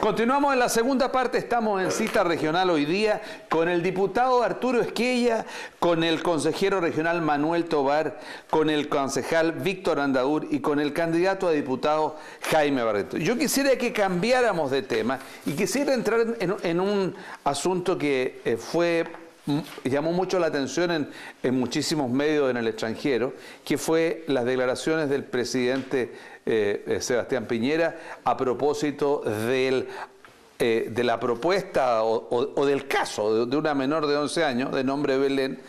Continuamos en la segunda parte, estamos en cita regional hoy día con el diputado Arturo Esquella, con el consejero regional Manuel Tovar, con el concejal Víctor Andaur y con el candidato a diputado Jaime Barreto. Yo quisiera que cambiáramos de tema y quisiera entrar en un asunto que llamó mucho la atención en muchísimos medios en el extranjero, que fue las declaraciones del presidente Sebastián Piñera a propósito de la propuesta o del caso de una menor de 11 años, de nombre Belén,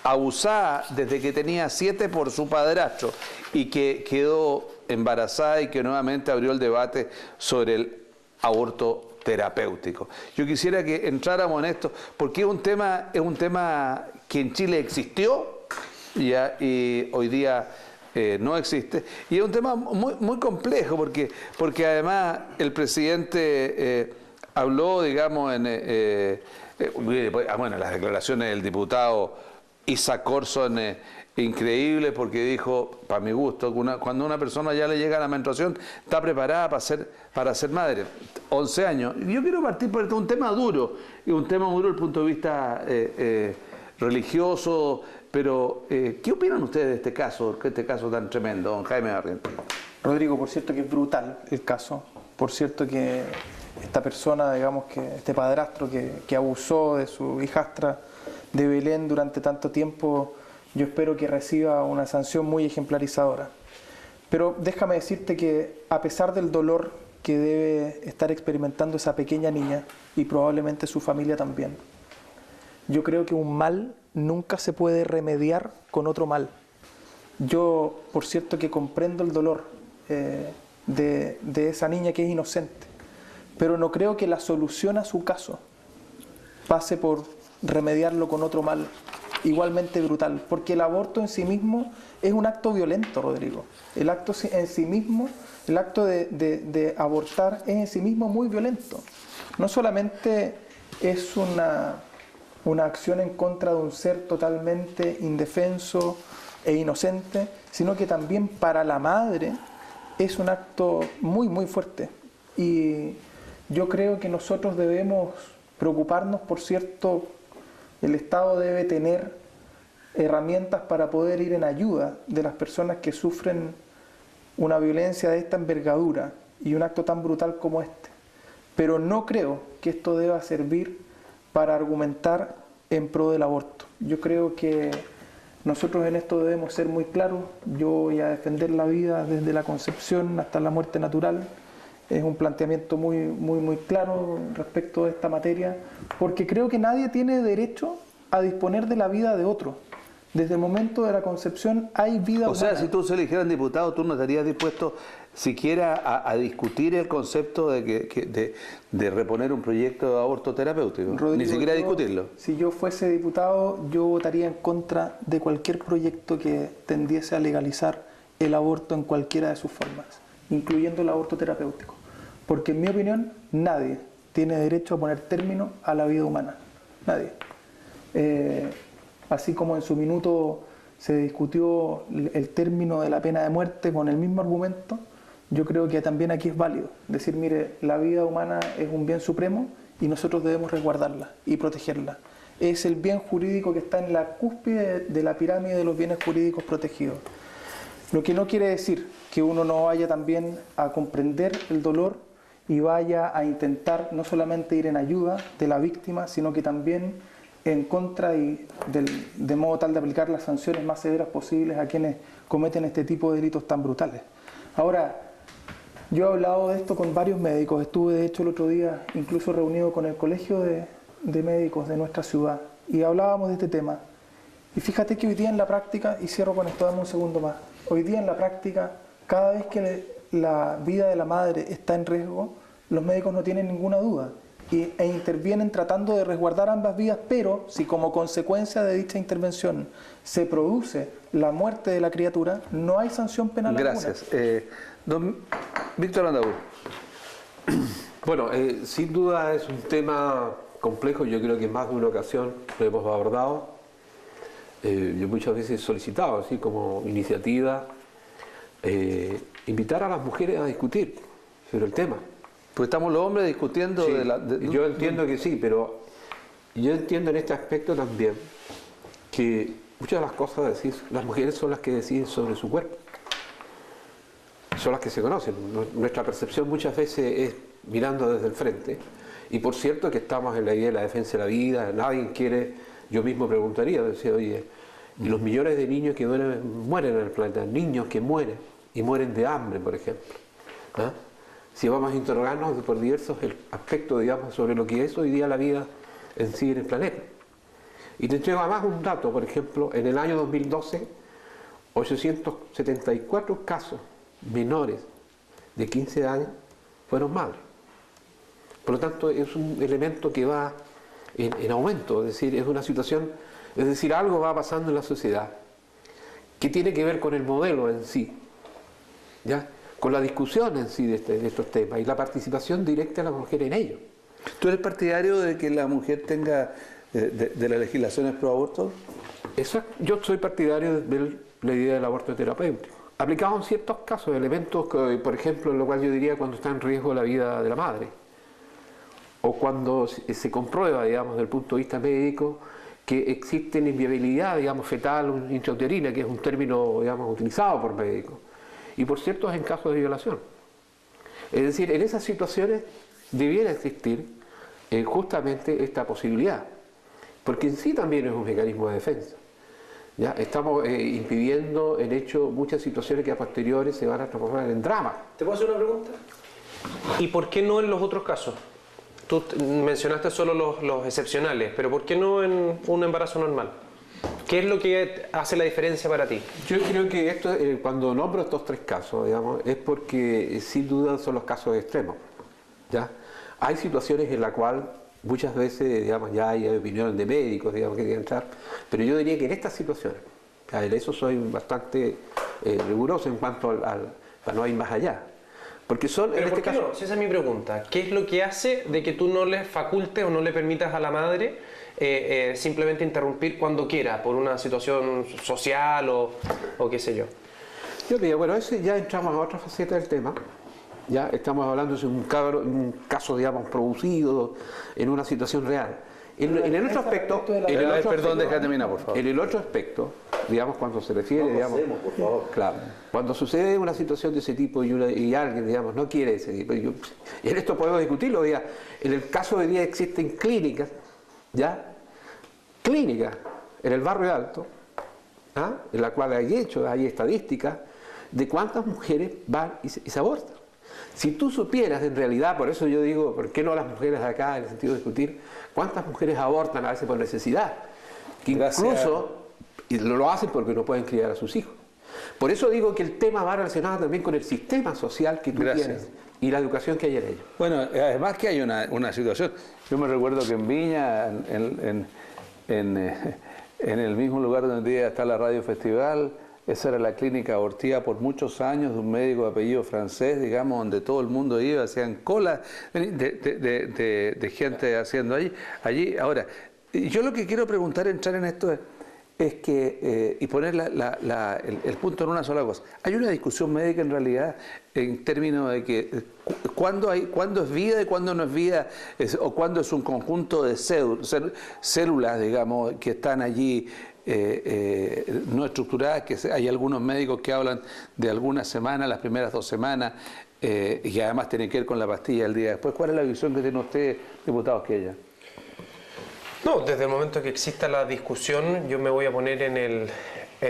abusada desde que tenía 7 por su padrastro y que quedó embarazada y que nuevamente abrió el debate sobre el aborto terapéutico. Yo quisiera que entráramos en esto, porque es un tema que en Chile existió y hoy día no existe, y es un tema muy complejo, porque además el presidente habló, digamos, bueno, las declaraciones del diputado Isaac Corzo son increíbles, porque dijo, para mi gusto, cuando una persona ya le llega a la menstruación, está preparada para ser madre. 11 años. Yo quiero partir por un tema duro, y un tema duro desde el punto de vista religioso, pero ¿qué opinan ustedes de este caso tan tremendo, don Jaime Barrientos? Rodrigo, por cierto que es brutal el caso, por cierto que esta persona, digamos que este padrastro que abusó de su hijastra de Belén durante tanto tiempo, yo espero que reciba una sanción muy ejemplarizadora. Pero déjame decirte que a pesar del dolor que debe estar experimentando esa pequeña niña y probablemente su familia también, yo creo que un mal nunca se puede remediar con otro mal. Yo, por cierto, que comprendo el dolor de esa niña que es inocente, pero no creo que la solución a su caso pase por remediarlo con otro mal igualmente brutal, porque el aborto en sí mismo es un acto violento, Rodrigo. El acto en sí mismo, el acto de abortar es en sí mismo muy violento. No solamente es una acción en contra de un ser totalmente indefenso e inocente, sino que también para la madre es un acto muy fuerte. Y yo creo que nosotros debemos preocuparnos, por cierto, el Estado debe tener herramientas para poder ir en ayuda de las personas que sufren una violencia de esta envergadura y un acto tan brutal como este. Pero no creo que esto deba servir para argumentar en pro del aborto. Yo creo que nosotros en esto debemos ser muy claros. Yo voy a defender la vida desde la concepción hasta la muerte natural. Es un planteamiento muy claro respecto de esta materia, porque creo que nadie tiene derecho a disponer de la vida de otro. Desde el momento de la concepción hay vida humana. O sea, si tú se eligieras diputado, ¿tú no estarías dispuesto siquiera a discutir el concepto de reponer un proyecto de aborto terapéutico? Rodrigo, ni siquiera discutirlo. Si yo fuese diputado, yo votaría en contra de cualquier proyecto que tendiese a legalizar el aborto en cualquiera de sus formas, incluyendo el aborto terapéutico. Porque en mi opinión, nadie tiene derecho a poner término a la vida humana. Nadie. Así como en su minuto se discutió el término de la pena de muerte con el mismo argumento, yo creo que también aquí es válido decir, mire, la vida humana es un bien supremo y nosotros debemos resguardarla y protegerla. Es el bien jurídico que está en la cúspide de la pirámide de los bienes jurídicos protegidos. Lo que no quiere decir que uno no vaya también a comprender el dolor y vaya a intentar no solamente ir en ayuda de la víctima, sino que también en contra y de modo tal de aplicar las sanciones más severas posibles a quienes cometen este tipo de delitos tan brutales. Ahora, yo he hablado de esto con varios médicos, estuve de hecho el otro día incluso reunido con el colegio de médicos de nuestra ciudad y hablábamos de este tema. Y fíjate que hoy día en la práctica, y cierro con esto, dame un segundo más, hoy día en la práctica, cada vez que la vida de la madre está en riesgo, los médicos no tienen ninguna duda e intervienen tratando de resguardar ambas vidas, pero si como consecuencia de dicha intervención se produce la muerte de la criatura, no hay sanción penal alguna. Gracias. Don Víctor Andaur. Bueno, sin duda es un tema complejo, yo creo que en más de una ocasión lo hemos abordado. Yo muchas veces he solicitado, así como iniciativa, invitar a las mujeres a discutir sobre el tema. Pues estamos los hombres discutiendo Sí, de yo entiendo que sí, pero yo entiendo en este aspecto también que muchas de las cosas, decir, las mujeres son las que deciden sobre su cuerpo, son las que se conocen. Nuestra percepción muchas veces es mirando desde el frente, y por cierto que estamos en la idea de la defensa de la vida, nadie quiere, yo mismo preguntaría, decía, oye, y los millones de niños que mueren en el planeta, niños que mueren, y mueren de hambre, por ejemplo, ¿ah? Si vamos a interrogarnos por diversos aspectos, digamos, sobre lo que es hoy día la vida en sí en el planeta. Y te entrego además un dato, por ejemplo, en el año 2012, 874 casos menores de 15 años fueron madres. Por lo tanto, es un elemento que va en aumento, es decir, es una situación, es decir, algo va pasando en la sociedad que tiene que ver con el modelo en sí, ¿ya? Con la discusión en sí de estos temas y la participación directa de la mujer en ello. ¿Tú eres partidario de que la mujer tenga de las legislaciones pro aborto? Yo soy partidario de la idea del aborto terapéutico, aplicado en ciertos casos, elementos que, por ejemplo, en lo cual yo diría cuando está en riesgo la vida de la madre, o cuando se comprueba, digamos, desde el punto de vista médico, que existe inviabilidad, digamos, fetal intrauterina, que es un término, digamos, utilizado por médicos, y por cierto es en casos de violación. Es decir, en esas situaciones debiera existir justamente esta posibilidad, porque en sí también es un mecanismo de defensa. ¿Ya? Estamos impidiendo, en hecho, muchas situaciones que a posteriori se van a transformar en drama. ¿Te puedo hacer una pregunta? ¿Y por qué no en los otros casos? Tú mencionaste solo los excepcionales, pero ¿por qué no en un embarazo normal? ¿Qué es lo que hace la diferencia para ti? Yo creo que esto, cuando nombro estos tres casos, digamos, es porque sin duda son los casos extremos. ¿Ya? Hay situaciones en las cuales muchas veces, digamos, ya hay opiniones de médicos, digamos, que tienen que entrar, pero yo diría que en estas situaciones, en eso soy bastante riguroso en cuanto a no ir más allá. Porque son, ¿Pero en por este qué caso, no? Si esa es mi pregunta. ¿Qué es lo que hace de que tú no le facultes o no le permitas a la madre simplemente interrumpir cuando quiera, por una situación social o qué sé yo? yo diría, bueno, ese ya entramos a otra faceta del tema. Ya estamos hablando de un caso, digamos, producido en una situación real. En el otro aspecto, Perdón, deja terminar, por favor. en el otro aspecto, digamos, cuando se refiere, digamos, por favor. claro, cuando sucede una situación de ese tipo y alguien, digamos, no quiere ese tipo, y en esto podemos discutirlo, diga, en el caso de hoy día existen clínicas, ya, clínicas en el barrio alto, ¿ah? En la cual hay hechos, hay estadísticas de cuántas mujeres van y se abortan. Si tú supieras en realidad, por eso yo digo, ¿por qué no las mujeres de acá, en el sentido de discutir, cuántas mujeres abortan a veces por necesidad? Que incluso y lo hacen porque no pueden criar a sus hijos. Por eso digo que el tema va relacionado también con el sistema social que tú tienes y la educación que hay en ello. Bueno, además que hay una situación. Yo me recuerdo que en Viña, en el mismo lugar donde hoy día está la Radio Festival, esa era la clínica abortiva por muchos años de un médico de apellido francés, digamos, donde todo el mundo iba, hacían cola de gente haciendo allí. Ahora, yo lo que quiero preguntar, entrar en esto es que, y poner el punto en una sola cosa, hay una discusión médica en realidad en términos de que cuándo es vida y cuándo no es vida, o cuándo es un conjunto de células, digamos, que están allí no estructuradas, que hay algunos médicos que hablan de algunas semanas, las primeras 2 semanas, y además tienen que ver con la pastilla el día después. ¿Cuál es la visión que tiene usted, diputado Esquella? No, desde el momento que exista la discusión, yo me voy a poner en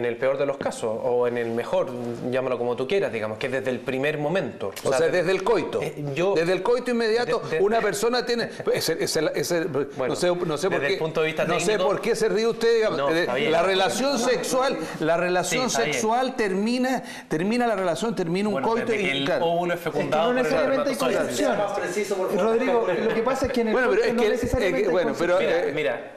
el peor de los casos, o en el mejor, llámalo como tú quieras, digamos, que desde el primer momento. O sea, desde el coito. Desde el coito inmediato, una persona tiene... Bueno, no sé por desde qué, el punto de vista no sé técnico, por qué se ríe usted, digamos. No, está bien. La relación sexual, termina la relación, termina un bueno, coito desde que el claro. óvulo es fecundado. no necesariamente hay concepción. Rodrigo, lo que pasa es que en el Bueno, pero es no que necesariamente hay concepción. Mira,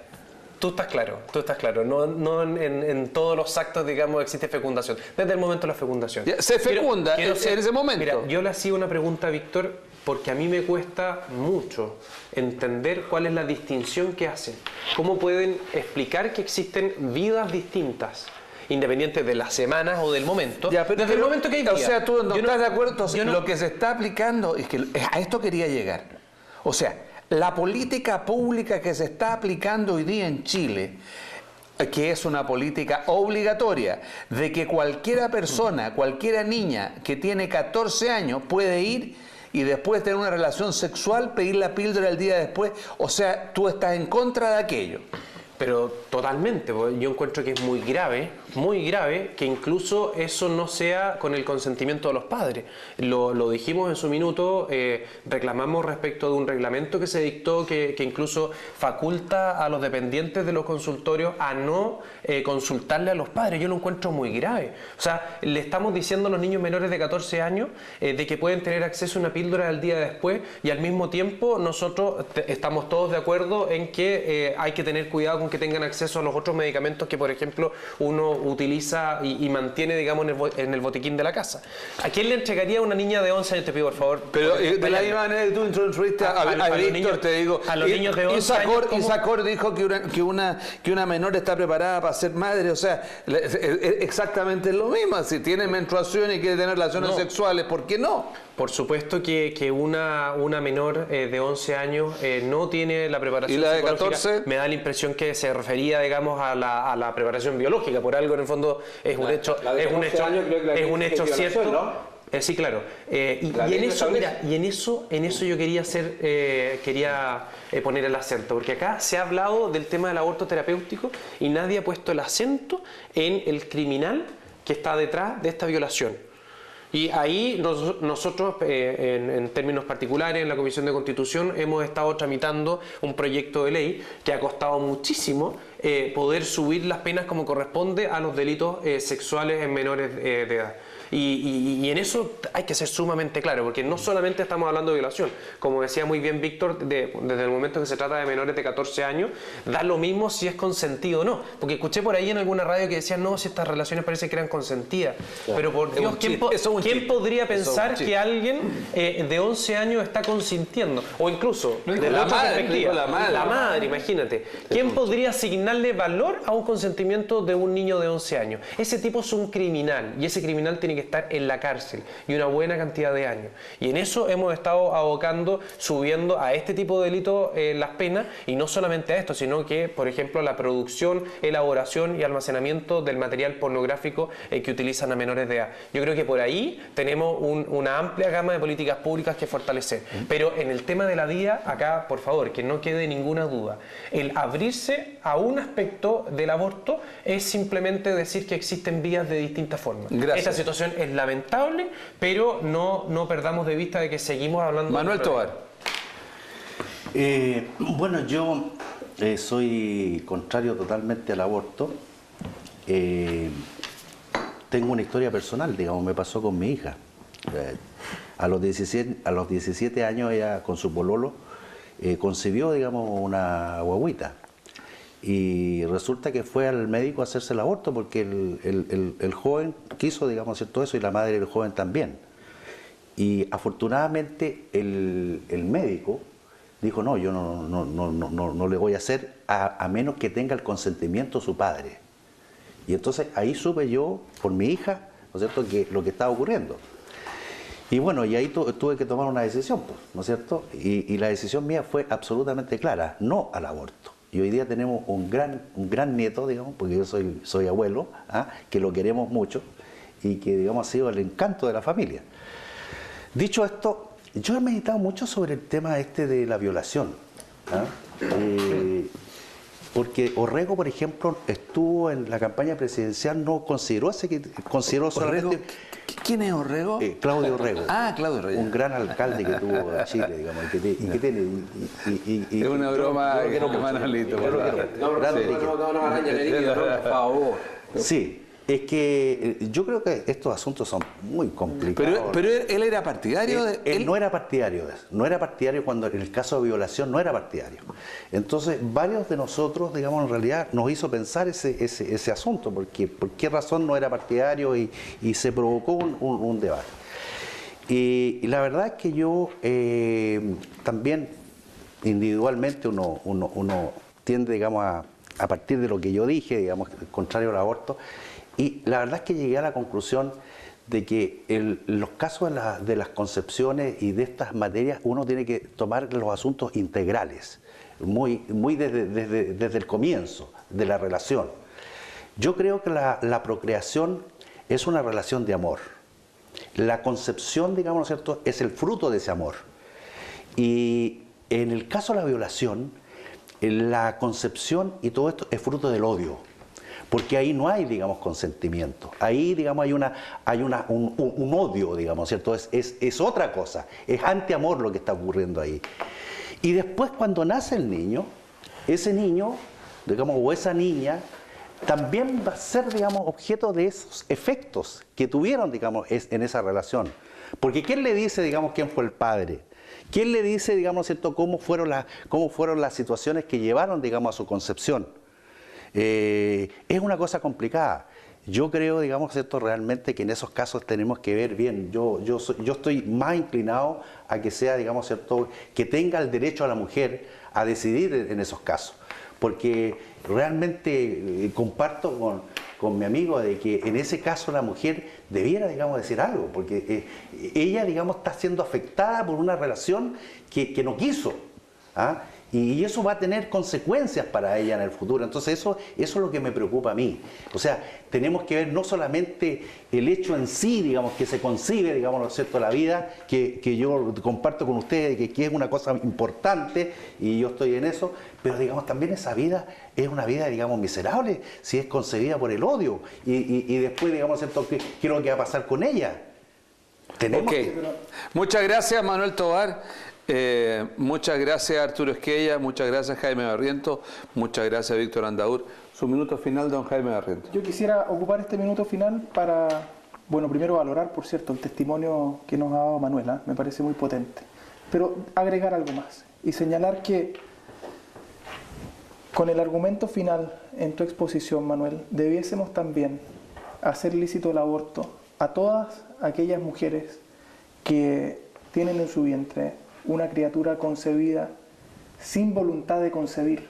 tú estás claro. No en todos los actos, digamos, existe fecundación. Desde el momento de la fecundación. Se fecunda en ese momento. Mira, yo le hacía una pregunta a Víctor porque a mí me cuesta mucho entender cuál es la distinción que hacen. ¿Cómo pueden explicar que existen vidas distintas independiente de las semanas o del momento, Ya, desde el momento que hay día. O sea, tú no Yo estás de acuerdo. Entonces, yo no- lo que se está aplicando, es que a esto quería llegar. O sea, la política pública que se está aplicando hoy día en Chile, que es una política obligatoria, de que cualquiera persona, cualquiera niña que tiene 14 años puede ir y después tener una relación sexual, pedir la píldora el día después. O sea, tú estás en contra de aquello. Pero totalmente, porque yo encuentro que es muy grave que incluso eso no sea con el consentimiento de los padres. Lo dijimos en su minuto, reclamamos respecto de un reglamento que se dictó que incluso faculta a los dependientes de los consultorios a no consultarle a los padres. Yo lo encuentro muy grave. O sea, le estamos diciendo a los niños menores de 14 años de que pueden tener acceso a una píldora al día después, y al mismo tiempo nosotros estamos todos de acuerdo en que hay que tener cuidado con que tengan acceso a los otros medicamentos que, por ejemplo, uno utiliza y mantiene, digamos, en el botiquín de la casa. ¿A quién le entregaría a una niña de 11 años? Te pido, por favor. Pero de la misma manera que tú introduciste a los Víctor, niños- te digo, a los niños de 11 años, ¿cómo? Isacor dijo que una menor está preparada para ser madre. O sea, es exactamente lo mismo. Si tiene menstruación y quiere tener relaciones sexuales, ¿por qué no? Por supuesto que una menor de 11 años no tiene la preparación ¿Y la de psicológica. 14? Me da la impresión que se refería, digamos, a la preparación biológica. Por algo, en el fondo, es un hecho, la de es un 14 hecho, años creo que la es un ley hecho es violación, cierto. ¿no? Sí, claro. Y La ley en lo eso, establece. mira, en eso yo quería poner el acento, porque acá se ha hablado del tema del aborto terapéutico y nadie ha puesto el acento en el criminal que está detrás de esta violación. Y ahí nosotros, en términos particulares, en la Comisión de Constitución, hemos estado tramitando un proyecto de ley que ha costado muchísimo poder subir las penas como corresponde a los delitos sexuales en menores de edad. Y en eso hay que ser sumamente claro, porque no solamente estamos hablando de violación, como decía muy bien Víctor, desde el momento que se trata de menores de 14 años, da lo mismo si es consentido o no, porque escuché por ahí en alguna radio que decían, no, si estas relaciones parece que eran consentidas, pero por Es Dios, un ¿quién, chiste, eso es un ¿quién chiste. podría Eso es un pensar chiste. que alguien de 11 años está consintiendo? O incluso, Lo dijo de la otra madre, perspectiva, lo dijo la madre. imagínate, ¿quién podría asignarle valor a un consentimiento de un niño de 11 años? Ese tipo es un criminal, y ese criminal tiene que estar en la cárcel y una buena cantidad de años. Y en eso hemos estado abocando, subiendo a este tipo de delitos las penas, y no solamente a esto, sino que, por ejemplo, la producción, elaboración y almacenamiento del material pornográfico que utilizan a menores de edad. Yo creo que por ahí tenemos una amplia gama de políticas públicas que fortalecer. Pero en el tema de la DIA, acá, por favor, que no quede ninguna duda, el abrirse a un aspecto del aborto es simplemente decir que existen vías de distintas formas. Gracias. Esta situación es lamentable, pero no perdamos de vista de que seguimos hablando... Manuel de Tovar. Bueno, yo soy contrario totalmente al aborto. Tengo una historia personal, digamos, me pasó con mi hija. A los 17 años ella con su pololo concibió, digamos, una guagüita. Y resulta que fue al médico a hacerse el aborto porque el joven quiso, digamos, hacer todo eso, y la madre del joven también. Y afortunadamente el médico dijo, no, yo no le voy a hacer a menos que tenga el consentimiento de su padre. Y entonces ahí supe yo, por mi hija, ¿no es cierto?, que lo que estaba ocurriendo. Y bueno, y ahí tuve que tomar una decisión, pues, ¿no es cierto? Y la decisión mía fue absolutamente clara, no al aborto. Y hoy día tenemos un gran nieto, digamos, porque yo soy abuelo, que lo queremos mucho y que, digamos, ha sido el encanto de la familia. Dicho esto, yo he meditado mucho sobre el tema de la violación. Porque Orrego, por ejemplo, estuvo en la campaña presidencial, no consideró solamente... ¿Quién es Orrego? Claudio Orrego. Ah, Claudio Orrego. Un gran alcalde que tuvo Chile, digamos, y que tiene... Es una broma, Manolito. Por favor. Sí, es que yo creo que estos asuntos son muy complicados. Pero él era partidario de... Él no era partidario de eso, no era partidario cuando en el caso de violación no era partidario. Entonces, varios de nosotros, digamos, en realidad nos hizo pensar ese asunto, porque por qué razón no era partidario y se provocó un debate. Y la verdad es que yo también individualmente uno tiende, digamos, a partir de lo que yo dije, digamos, contrario al aborto, y la verdad es que llegué a la conclusión de que los casos de las concepciones y de estas materias uno tiene que tomar los asuntos integrales, muy desde el comienzo de la relación. Yo creo que la procreación es una relación de amor. La concepción, digamos, ¿no es cierto?, es el fruto de ese amor. Y en el caso de la violación, la concepción y todo esto es fruto del odio. Porque ahí no hay, digamos, consentimiento. Ahí, digamos, hay un odio, digamos, ¿cierto? Es otra cosa. Es antiamor lo que está ocurriendo ahí. Y después, cuando nace el niño, ese niño, digamos, o esa niña, también va a ser, digamos, objeto de esos efectos que tuvieron, digamos, en esa relación. Porque ¿quién le dice, digamos, quién fue el padre? ¿Quién le dice, digamos, ¿cierto?, cómo fueron las situaciones que llevaron, digamos, a su concepción? Es una cosa complicada. Yo creo, digamos, ¿cierto?, realmente que en esos casos tenemos que ver bien. Yo estoy más inclinado a que sea, digamos, ¿cierto?, que tenga el derecho a la mujer a decidir en esos casos. Porque realmente comparto con mi amigo de que en ese caso la mujer debiera, digamos, decir algo, porque ella, digamos, está siendo afectada por una relación que no quiso, ¿ah? Y eso va a tener consecuencias para ella en el futuro. Entonces eso es lo que me preocupa a mí. O sea, tenemos que ver no solamente el hecho en sí, digamos, que se concibe, digamos, ¿no es cierto?, la vida, que yo comparto con ustedes, que es una cosa importante y yo estoy en eso, pero, digamos, también esa vida es una vida, digamos, miserable si es concebida por el odio. Y después, digamos, ¿cierto?, ¿qué es lo que va a pasar con ella? Tenemos Muchas gracias, Manuel Tovar. Muchas gracias, Arturo Esquella. Muchas gracias, Jaime Barrientos. Muchas gracias, Víctor Andaur. Su minuto final, don Jaime Barrientos. Yo quisiera ocupar este minuto final para, bueno, primero valorar, por cierto, el testimonio que nos ha dado Manuela. Me parece muy potente. Pero agregar algo más y señalar que con el argumento final en tu exposición, Manuel, debiésemos también hacer lícito el aborto a todas aquellas mujeres que tienen en su vientre una criatura concebida sin voluntad de concebir,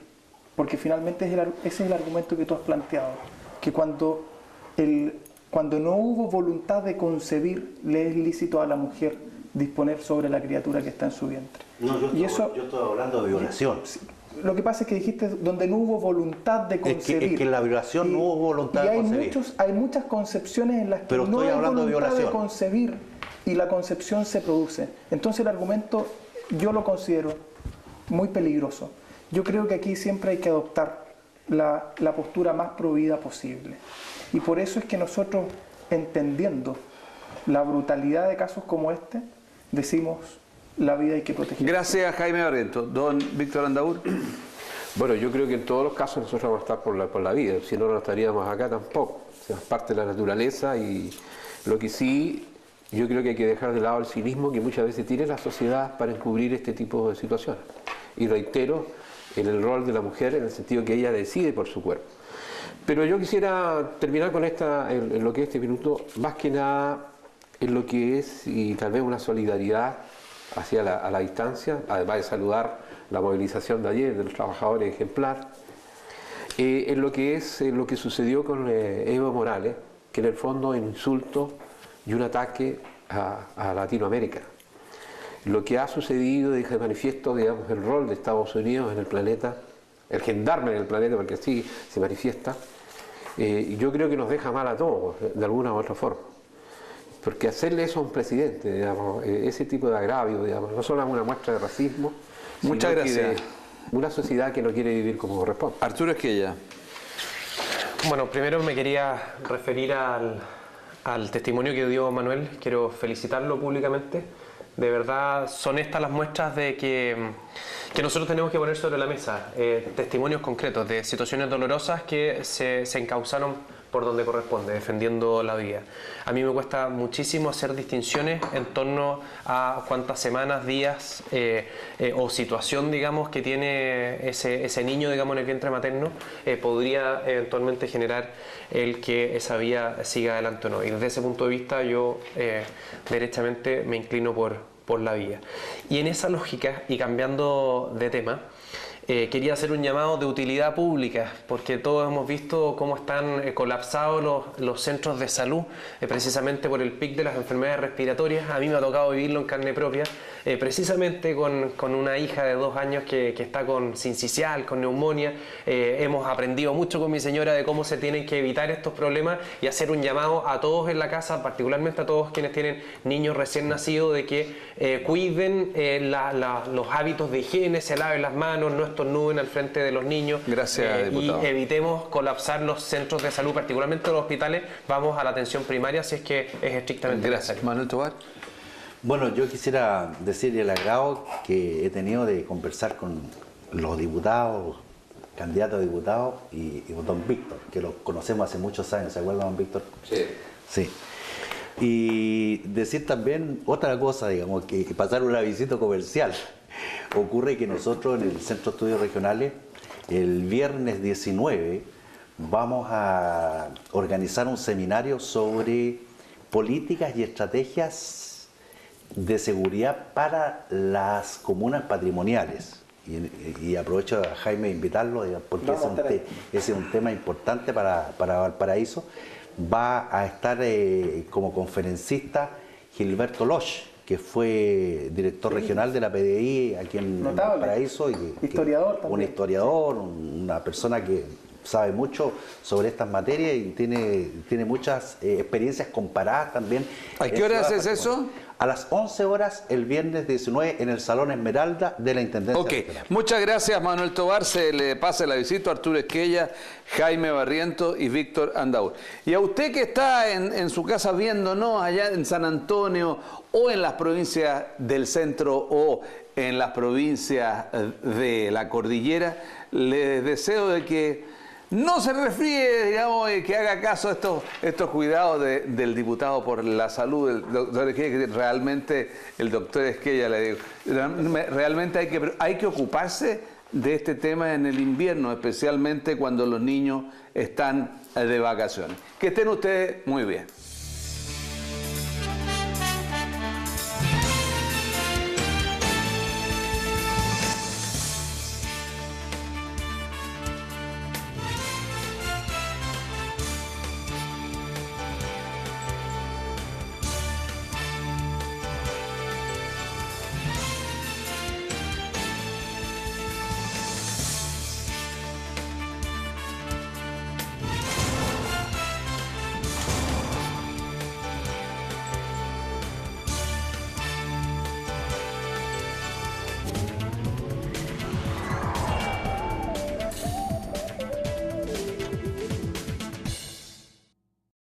porque finalmente ese es el argumento que tú has planteado, que cuando no hubo voluntad de concebir, le es lícito a la mujer disponer sobre la criatura que está en su vientre. No, yo estoy hablando de violación. Lo que pasa es que dijiste donde no hubo voluntad de concebir. Es que en la violación no hubo voluntad de concebir. Hay muchas concepciones en las que no hay voluntad de concebir y la concepción se produce. Entonces el argumento yo lo considero muy peligroso. Yo creo que aquí siempre hay que adoptar la postura más provida posible. Y por eso es que nosotros, entendiendo la brutalidad de casos como este, decimos la vida hay que proteger. Gracias, Jaime Barrientos. Don Víctor Andaur. Bueno, yo creo que en todos los casos nosotros vamos a estar por la vida, si no, no estaríamos acá tampoco. O sea, es parte de la naturaleza y lo que sí, yo creo que hay que dejar de lado el cinismo que muchas veces tiene la sociedad para encubrir este tipo de situaciones. Y reitero, en el rol de la mujer en el sentido que ella decide por su cuerpo. Pero yo quisiera terminar con en lo que es este minuto, más que nada en lo que es, y tal vez una solidaridad a la distancia, además de saludar la movilización de ayer de los trabajadores ejemplar, en lo que es lo que sucedió con Evo Morales, que en el fondo es un insulto y un ataque a Latinoamérica. Lo que ha sucedido, deja de manifiesto, digamos, el rol de Estados Unidos en el planeta, el gendarme en el planeta, porque así se manifiesta, y yo creo que nos deja mal a todos, de alguna u otra forma. Porque hacerle eso a un presidente, digamos, ese tipo de agravio, digamos, no solo es una muestra de racismo, muchas gracias. De una sociedad que no quiere vivir como corresponde. Arturo Esquella. Bueno, primero me quería referir al testimonio que dio Manuel. Quiero felicitarlo públicamente. De verdad, son estas las muestras de que nosotros tenemos que poner sobre la mesa testimonios concretos de situaciones dolorosas que se encauzaron por donde corresponde, defendiendo la vida. A mí me cuesta muchísimo hacer distinciones en torno a cuántas semanas, días o situación, digamos, que tiene ese niño, digamos, en el vientre materno, podría eventualmente generar el que esa vía siga adelante o no. Y desde ese punto de vista yo derechamente me inclino por la vía. Y en esa lógica, y cambiando de tema, quería hacer un llamado de utilidad pública, porque todos hemos visto cómo están colapsados los centros de salud, precisamente por el pic de las enfermedades respiratorias. A mí me ha tocado vivirlo en carne propia, precisamente con una hija de 2 años que está con sincicial, con neumonía. Hemos aprendido mucho con mi señora de cómo se tienen que evitar estos problemas y hacer un llamado a todos en la casa, particularmente a todos quienes tienen niños recién nacidos, de que cuiden los hábitos de higiene, se laven las manos, no estornuden al frente de los niños. Gracias, diputado. Y evitemos colapsar los centros de salud, particularmente los hospitales. Vamos a la atención primaria si es que es estrictamente Gracias. necesario. Manuel Tobar. Bueno, yo quisiera decir el agrado que he tenido de conversar con los diputados, candidatos a diputados y don Víctor, que lo conocemos hace muchos años. ¿Se acuerda, don Víctor? Sí. Sí. Y decir también otra cosa, digamos, que pasar una visita comercial. Ocurre que nosotros en el Centro de Estudios Regionales, el viernes 19, vamos a organizar un seminario sobre políticas y estrategias de seguridad para las comunas patrimoniales. Y aprovecho a Jaime invitarlo, porque ese es un tema importante para Valparaíso. Va a estar como conferencista Gilberto Losch, que fue director regional de la PDI aquí en Valparaíso. Historiador también. Un historiador, una persona que sabe mucho sobre estas materias y tiene muchas experiencias comparadas también. ¿A qué hora es eso? A las 11 horas el viernes 19 en el Salón Esmeralda de la Intendencia. Ok, muchas gracias Manuel Tobar, se le pasa la visita a Arturo Esquella, Jaime Barriento y Víctor Andaur. Y a usted que está en su casa viéndonos allá en San Antonio o en las provincias del centro o en las provincias de la cordillera, les deseo de que no se resfríe, digamos, y que haga caso a estos cuidados del diputado por la salud, del doctor Esquella, que realmente el doctor Esquella, le digo, realmente hay que ocuparse de este tema en el invierno, especialmente cuando los niños están de vacaciones. Que estén ustedes muy bien.